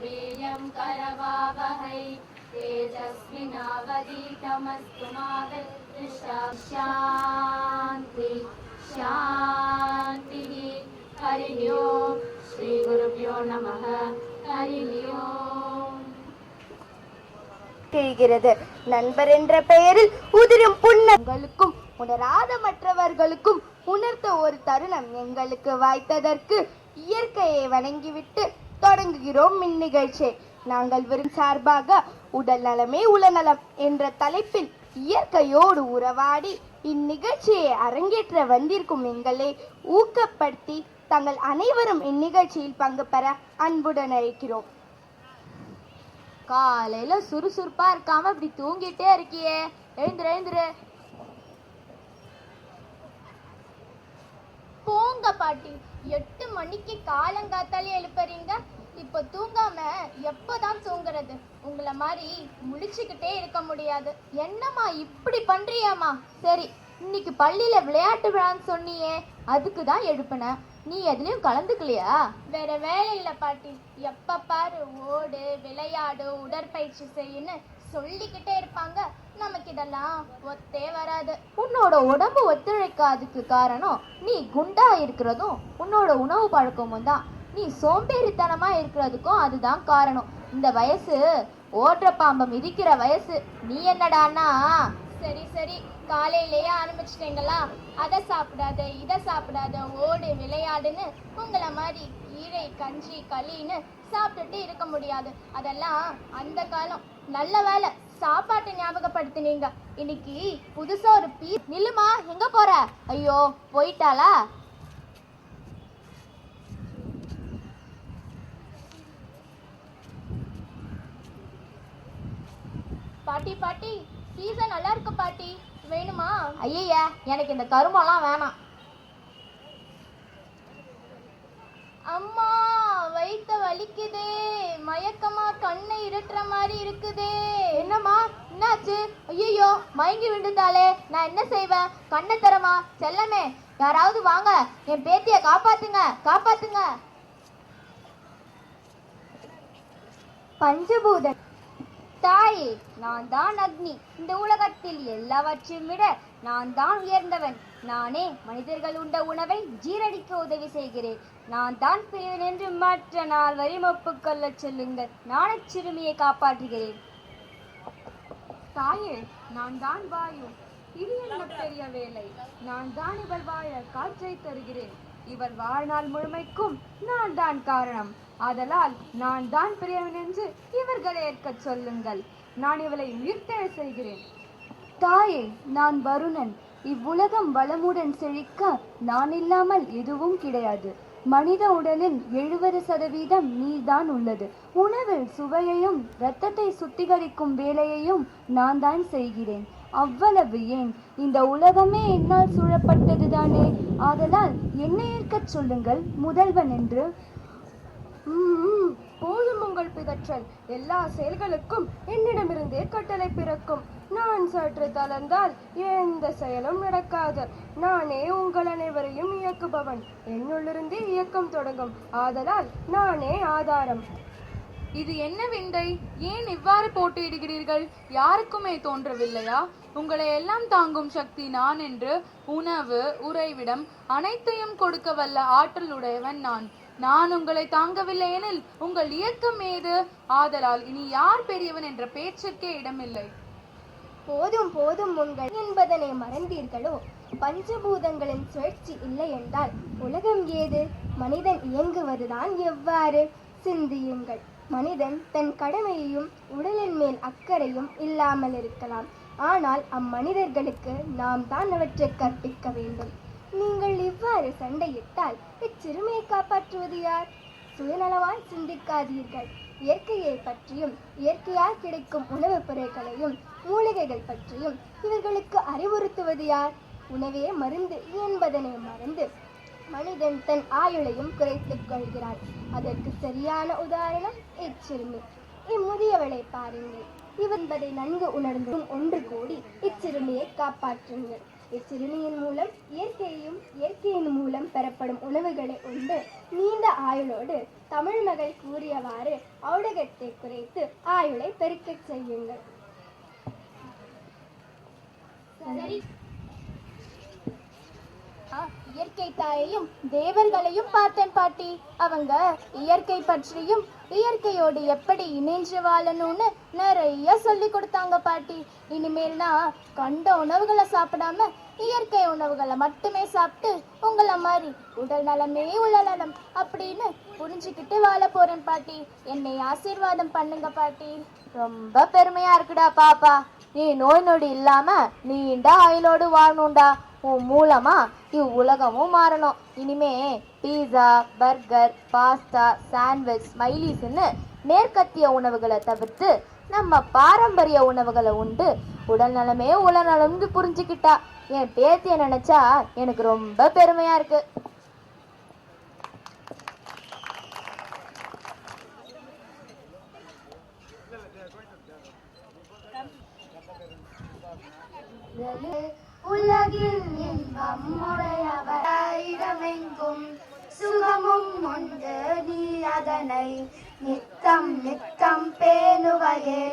वीर्यं करवावहै तेजस्विनावधीतमस्तु मा विद्विषावहै। शान्ति शान्तिः। हरिः ओम्। श्री गुरुभ्यो नमः। हरिः ओम्. தெரிகிறது. நண்பர் என்ற பெயரில் உதிரும் புன்னங்களுக்கும் உணராத மற்றவர்களுக்கும் உணர்த்த ஒரு தருணம் எங்களுக்கு வாய்த்ததற்கு இயற்கையை வணங்கிவிட்டு தொடங்குகிறோம் இந்நிகழ்ச்சியை. நாங்கள் வரும் சார்பாக உடல் நலமே உளநலம் என்ற தலைப்பில் இயற்கையோடு உறவாடி இந்நிகழ்ச்சியை அரங்கேற்ற வந்திருக்கும் எங்களை ஊக்கப்படுத்தி தங்கள் அனைவரும் இந்நிகழ்ச்சியில் பங்கு பெற அன்புடன் அழைக்கிறோம். காலையில சுறுசுறுப்பா இருக்காம இப்படி தூங்கிட்டே இருக்கியே, எழுந்துரு எழுந்துரு. போங்க பாட்டி, 8 மணிக்கு காலங்காத்தாலே எழுப்புறீங்க. இப்போ தூங்காம எப்போதான் தூங்குறது? உங்களை மாதிரி முழிச்சுக்கிட்டே இருக்க முடியாது. என்னம்மா இப்படி பண்றியாமா? சரி, இன்னைக்கு பள்ளியில விளையாட்டு விழான்னு சொன்னியே, அதுக்கு தான் எழுப்பின. நீ எதுலயும் கலந்துக்கலையா? வேற வேலை இல்லை பாட்டி. எப்ப பாரு ஓடு, விளையாடு, உடற்பயிற்சி செய்யுன்னு சொல்லிக்கிட்டே இருப்பாங்க. நமக்கு இதெல்லாம் ஒத்தே வராது. உன்னோட உடம்பு ஒத்துழைக்காதுக்கு காரணம் நீ குண்டா இருக்கிறதும் உன்னோட உணவு பழக்கமும் தான். நீ சோம்பேறித்தனமா இருக்கிறதுக்கும் அதுதான் காரணம். இந்த வயசு ஓடுற பாம்பை மிதிக்கிற வயசு. நீ என்னடான்னா, சரி சரி, காலையிலேயே ஆரம்பிச்சிட்டீங்களா? அதை சாப்பிடாத, இதை சாப்பிடாத, ஓடு விளையாடுன்னு உங்களை மாதிரி கீரை கஞ்சி களின்னு சாப்பிட்டுட்டு இருக்க முடியாது. அதெல்லாம் அந்த காலம். நல்ல வேலை சாப்பாட்டை ஞாபகப்படுத்தினீங்க. இன்னைக்கு புதுசா ஒரு நில்லுமா, எங்க போற? ஐயோ, போயிட்டாளா? பாட்டி பாட்டி, பீஸா நல்லா இருக்கு பாட்டி, வேணுமா? ஐய, எனக்கு இந்த கருமெல்லாம் வேணாம். அம்மா, வயித்த வலிக்குதே, மயக்கமா, கண்ணை இருட்டுற மாதிரி இருக்குதே. என்னம்மா, என்னாச்சு? ஐயோ, மயங்கி விழுந்தாலே, நான் என்ன செய்வேன்? கண்ணை தரமா? செல்லமே, யாராவது வாங்க, என் பேத்திய காப்பாத்துங்க, காப்பாத்துங்க. பஞ்சபூத தாயே, நான் தான் அக்னி. இந்த உலகத்தில் எல்லாவற்றையும் விட நான் தான் உயர்ந்தவன். நானே மனிதர்கள் உண்ட உணவை ஜீரணிக்க உதவி செய்கிறேன். நான் தான் பெரியவன் என்று மற்ற 4 வரை ஒப்புக்கொள்ள சொல்லுங்கள். நான் சிறுமியை காப்பாற்றுகிறேன். தாயே, நான் தான் வாயு. இது என்ன பெரிய வேலை? நான் தான் இவள் வாழ காற்றை தருகிறேன். இவர் வாழ்நாள் முழுமைக்கும் நான் தான் காரணம். ஆதலால் நான் தான் பெரியவன் என்று இவர்களை ஏற்க சொல்லுங்கள். நான் இவளை உயிர்த்தெழ செய்கிறேன். தாயே, நான் வருணன். இவ்வுலகம் வளமுடன் செழிக்க நான் இல்லாமல் எதுவும் கிடையாது. மனித உடலில் 70% நீர்தான் உள்ளது. உணவில் சுவையையும் இரத்தத்தை சுத்திகரிக்கும் வேலையையும் நான் தான் செய்கிறேன். அவ்வளவு ஏன், இந்த உலகமே என்னால் சூழப்பட்டதுதானே. ஆதலால் என்னை ஏற்கச் சொல்லுங்கள் முதல்வன் என்று. போதும் உங்கள் பிதற்றல். எல்லா செயல்களுக்கும் என்னிடமிருந்தே கட்டளை பிறக்கும். நான் சற்று தளர்ந்தால் எந்த செயலும் நடக்காது. நானே உங்கள் அனைவரையும் இயக்குபவன். என்னுள்ளிருந்தே இயக்கம் தொடங்கும். ஆதலால் நானே ஆதாரம். இது என்ன விந்தை? ஏன் இவ்வாறு போட்டியிடுகிறீர்கள்? யாருக்குமே தோன்றவில்லையா? உங்களை எல்லாம் தாங்கும் சக்தி நான் என்று உணவு, உறைவிடம் அனைத்தையும் கொடுக்க வல்ல ஆற்றல் உடையவன் நான். நான் உங்களை தாங்கவில்லை எனில் உங்கள் இயக்கம் ஏது? ஆதலால் இனி யார் பெரியவன் என்ற பேச்சுக்கே இடமில்லை. போதும் போதும், உங்கள் என்பதனை மறந்தீர்களோ? பஞ்சபூதங்களின் சுழற்சி இல்லை என்றால் உலகம் ஏது? மனிதன் இயங்குவதுதான் எவ்வாறு? சிந்தியுங்கள். மனிதன் தன் கடமையையும் உடலின் மேல் அக்கறையும் இல்லாமல் இருக்கலாம். ஆனால் அம்மனிதர்களுக்கு நாம் தான் அவற்றை கற்பிக்க வேண்டும். நீங்கள் இவ்வாறு சண்டையிட்டால் இச்சிறுமியை காப்பாற்றுவது யார்? சுயநலமாய் சிந்திக்காதீர்கள். இயற்கையை பற்றியும் இயற்கையால் கிடைக்கும் உணவுப் பொருட்களையும் மூலிகைகள் பற்றியும் இவர்களுக்கு அறிவுறுத்துவது யார்? உணவே மருந்து என்பதனை மறந்து மனிதன் தன் ஆயுளையும் குறைத்துக் கொள்கிறார். அதற்கு சரியான உதாரணம் இச்சிறுமி. இம்முதியவளை பாருங்கள். இவன்பதை நன்கு உணர்ந்து ஒன்று கூடி இச்சிறுமியை காப்பாற்றுங்கள். இச்சிறுமியின் மூலம் இயற்கையின் மூலம் பெறப்படும் உணவுகளை உண்டு நீண்ட ஆயுளோடு தமிழ் மகள் கூறியவாறு ஔடகத்தை குறைத்து ஆயுளை பெருக்கச் செய்யுங்கள். இயற்கை தாயையும் தேவர்களையும் பார்த்தேன் பாட்டி. அவங்க இயற்கை பற்றியும் இயற்கையோடு எப்படி இணைஞ்சு வாழணும்னு நிறைய சொல்லி கொடுத்தாங்க பாட்டி. இனிமேல் நான் கண்ட உணவுகளை சாப்பிடாம இயற்கை உணவுகளை மட்டுமே சாப்பிட்டு உங்களை மாதிரி உடல் நலமே உள்ள நலம் அப்படின்னு புரிஞ்சுக்கிட்டு வாழ போறேன் பாட்டி. என்னை ஆசீர்வாதம் பண்ணுங்க பாட்டி. ரொம்ப பெருமையா இருக்குடா பாப்பா. நீ நோய் நொடி இல்லாம நீண்ட ஆயுளோடு வாழணும்டா. உன் மூலமா இவ்வுலகமும் மாறணும். இனிமே பீஸா, பர்கர், பாஸ்தா, சாண்ட்விச், ஸ்மைலீஸ்ன்னு மேற்கத்திய உணவுகளை தவிர்த்து நம்ம பாரம்பரிய உணவுகளை உண்டு உடல் நலமே உலநலம்னு புரிஞ்சுக்கிட்டா. என் பேத்திய நினைச்சா எனக்கு ரொம்ப பெருமையா இருக்கு. உலகில் இன்பம் உடையவரிடமெங்கும் சுகமும் உண்டு, நீ அதனை நித்தம் நித்தம் பேணுவையே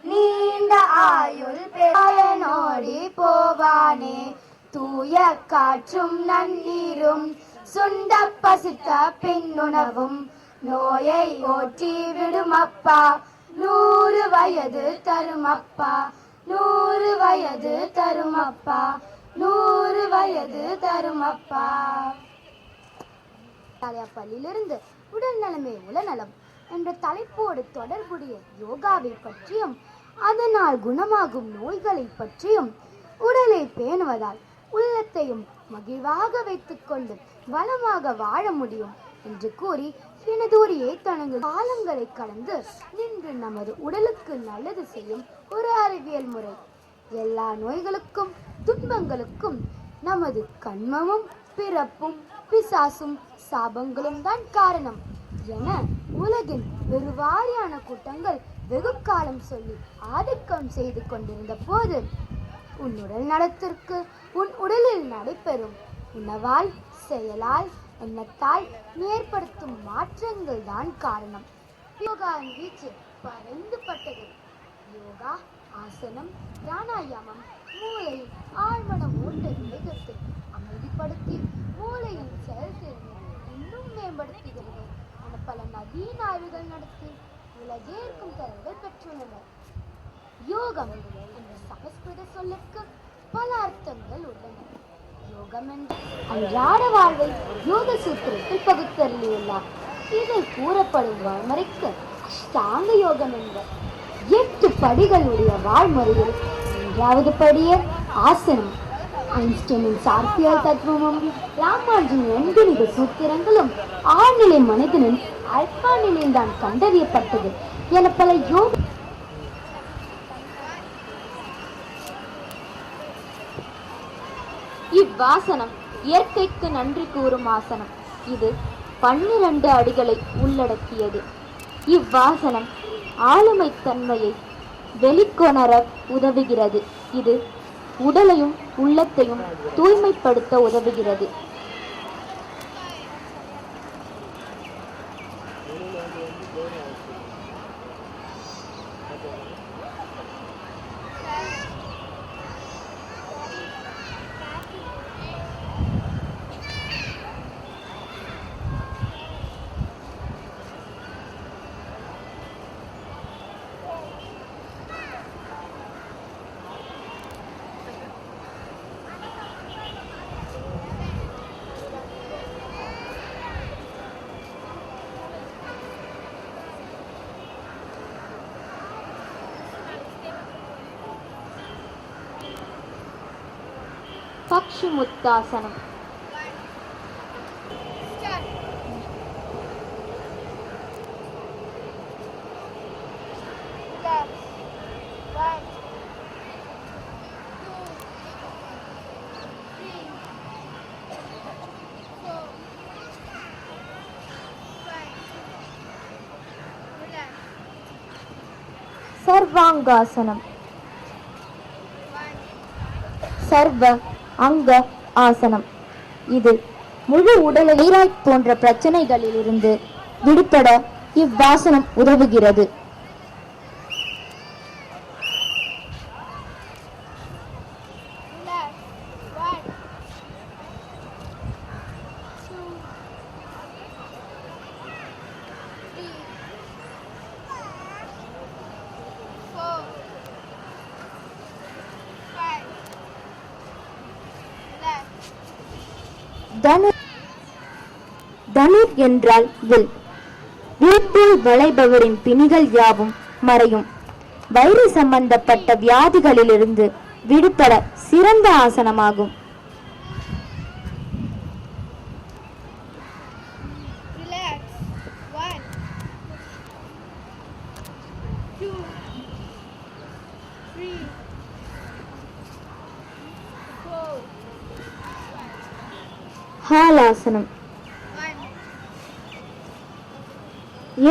நீண்ட ஆயுள் பயனோடி போவானே. தூய காற்றும் நன்னீரும் சுண்ட பசித்த பின்னுணவும் நோயை ஓட்டி விடுமப்பா. 100 வயது தருமப்பா, 100 வயது தருமப்பா, 100 வயது தருமப்பா. பள்ளியிலிருந்து உடல் நலமே உளநலம் என்ற தலைப்போடு தொடர்புடைய யோகாவை பற்றியும் அதனால் குணமாகும் நோய்களை பற்றியும் உடலை பேணுவதால் உள்ளத்தையும் மகிழ்வாக வைத்துக் கொண்டு வளமாக வாழ முடியும் என்று கூறி எனது உரையை தனங்கள் காலங்களை கடந்து நின்று நமது உடலுக்கு நல்லது செய்யும் ஒரு அறிவியல் முறை. எல்லா நோய்களுக்கும் துன்பங்களுக்கும் நமது கண்மமும் பிறப்பும் பிசாசும் சாபங்களும் தான் காரணம் என உலகின் பெருவாரியான கூட்டங்கள் வெகு காலம் சொல்லி ஆதிக்கம் செய்து கொண்டிருந்த போது உன் உடல் நலத்திற்கு உன் உடலில் நடைபெறும் உணவால், செயலால், எண்ணத்தால் ஏற்படுத்தும் மாற்றங்கள் தான் காரணம். யோகாவின் வீச்சு பரந்துபட்டது. யோகா, ஆசனம், பிராணாயாமம் மூளையின் ஆழ்மன ஓட்ட வேகத்தை அமைதிப்படுத்தி மூளையின் செயல்திறனை இன்னும் மேம்படுத்துகிறது என பல நவீன ஆய்வுகள் நடத்தி உலகேற்கும் தரங்கள் பெற்றுள்ளனர். யோகம் என்ற சமஸ்கிருத சொல்லுக்கு பல அர்த்தங்கள் உள்ளன. யோகம் என்ற அன்றாட வாழ்வை யோக சூத்திரத்தில் பகுத்தருளியுள்ளார். இதில் கூறப்படும் வாழ்முறைக்கு அஷ்டாங்க யோகம் என்பர். 8 படிகளுடைய வாழ்முறையில் 1வது படியே ஆசனம். ஐன்ஸ்டைனின் சார்பியல் தத்துவமும் ராமானுஜின் எண்கணித சூத்திரங்களும் ஆழ்நிலை மனிதனின் அல்பா நிலையில் தான் கண்டறியப்பட்டது என பல யோக இவ்வாசனம் இயற்கைக்கு நன்றி கூறும் ஆசனம். இது 12 அடிகளை உள்ளடக்கியது. இவ்வாசனம் ஆளுமை தன்மையை வெளிக்கொணர உதவுகிறது. இது உடலையும் உள்ளத்தையும் தூய்மைப்படுத்த உதவுகிறது. பக்ஷிமுத்தாசனம். சர்வாங்காசனம். சர்வ அங்க ஆசனம். இது முழு உடலை நீராய் போன்ற பிரச்சனைகளில் இருந்து விடுபட இவ்வாசனம் உதவுகிறது. தனுர் என்றால் வில். வீட்டில் வளைபவரின் பிணிகள் யாவும் மறையும். வயிறு சம்பந்தப்பட்ட வியாதிகளிலிருந்து விடுபட சிறந்த ஆசனமாகும். ஹாலாசனம்.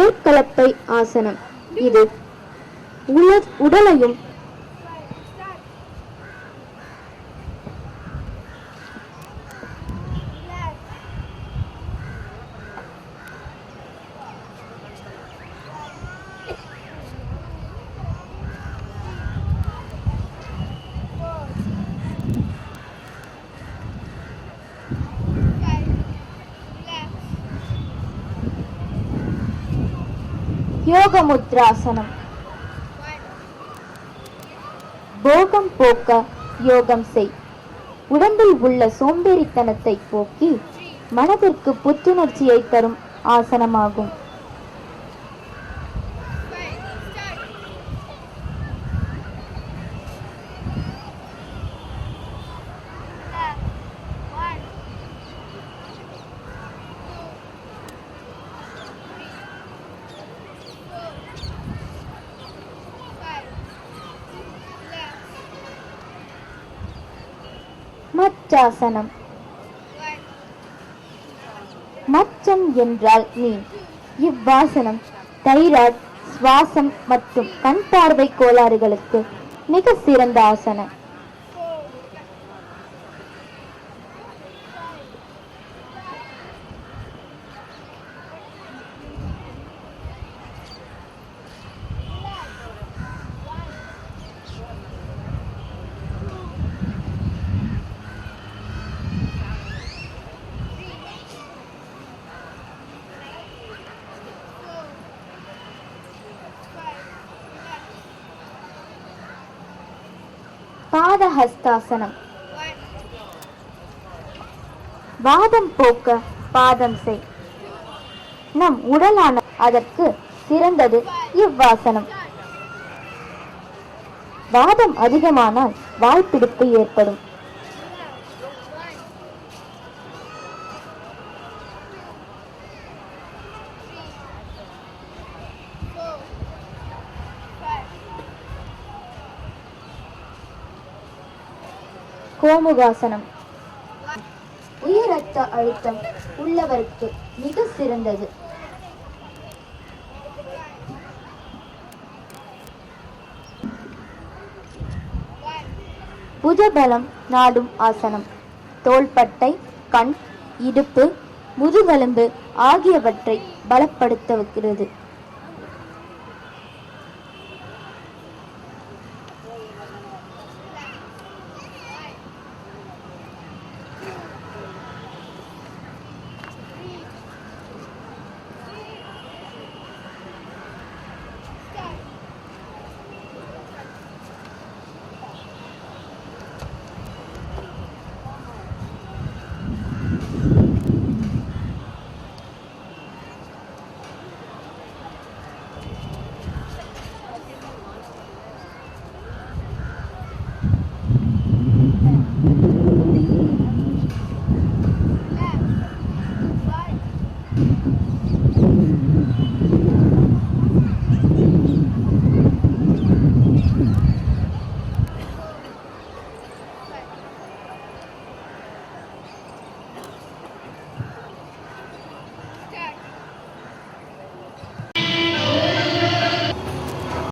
ஏற்கலப்பை ஆசனம். இது உடலையும் யோகமுத்ராசனம். போகம் போக்க யோகம் செய். உடம்பில் உள்ள சோம்பேறித்தனத்தை போக்கி மனதிற்கு புத்துணர்ச்சியை தரும் ஆசனமாகும். மச்சாசனம். மச்சம் என்றால் மீன். இவ்வாசனம் தைராய்டு, சுவாசம் மற்றும் கண் பார்வை கோளாறுகளுக்கு மிக சிறந்த ஆசனம். பாதஹஸ்தாசனம். வாதம் போக்க பாதம் செய். நம் உடலான அதற்கு சிறந்தது இவ்வாசனம். வாதம் அதிகமானால் வாய்ப்பிடிப்பு ஏற்படும். கோமுகாசனம். உயர் ரத்த அழுத்தம் உள்ளவருக்கு மிக சிறந்தது. புஜபலம் நாடும் ஆசனம். தோள்பட்டை, கண், இடுப்பு, முதுகெலும்பு ஆகியவற்றை பலப்படுத்துகிறது.